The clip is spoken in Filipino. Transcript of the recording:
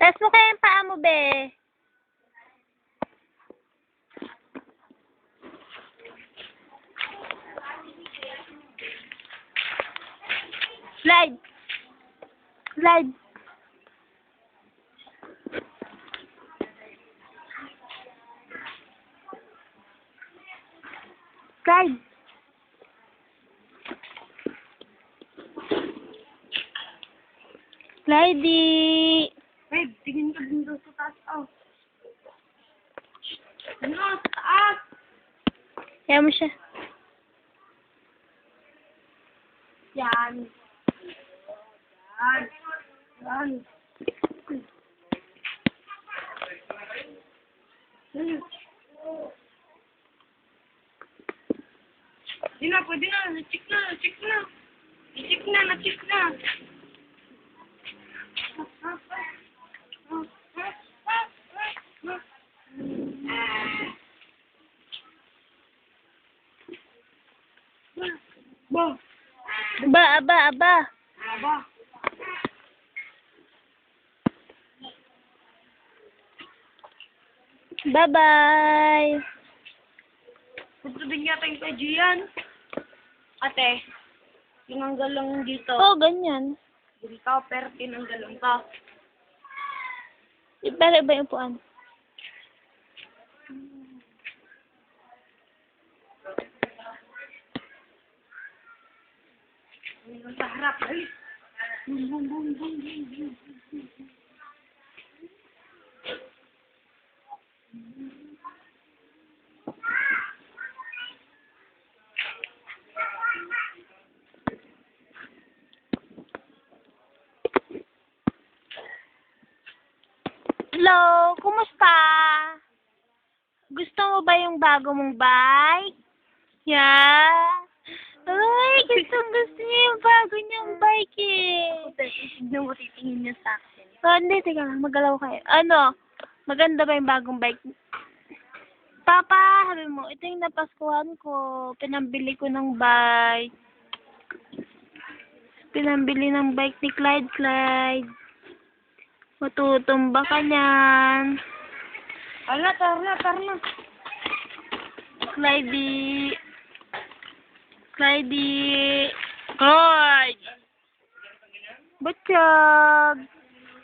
Taas mo kaya yung paa mo, be. Slide. Slide. Slide. Slidey. Babe, tingin ka din doon sa taas. Oh. Ano? Sa taas! Kaya mo siya. Yan. Yan. Yan. Hindi na, pwede na. Na-check na, na-check na. Na-check na, na-check na. Ba. Aba. Aba. Bye-bye. Gusto din yata yung kay Gian. Ate, tinanggal lang dito. Oo, ganyan. Dito, pero tinanggal lang to. Pero iba yung upuan. Sa harap. Ay. Boom, boom, boom, boom, boom, boom. Hello, kumusta? Gusto mo ba yung bago mong bike? Yeah. Ay, gusto niya yung bago niyang bike eh. Tignan mo, titingin niya sa akin. Oh, hindi, teka lang, magalaw kayo. Ano, maganda ba yung bagong bike? Papa, sabi mo, ito yung napaskuhan ko. Pinambili ko ng bike. Pinambili ng bike ni Clyde. Matutumba ka niyan. Tara na. Clyde. Clyde. Clyde. Butchog.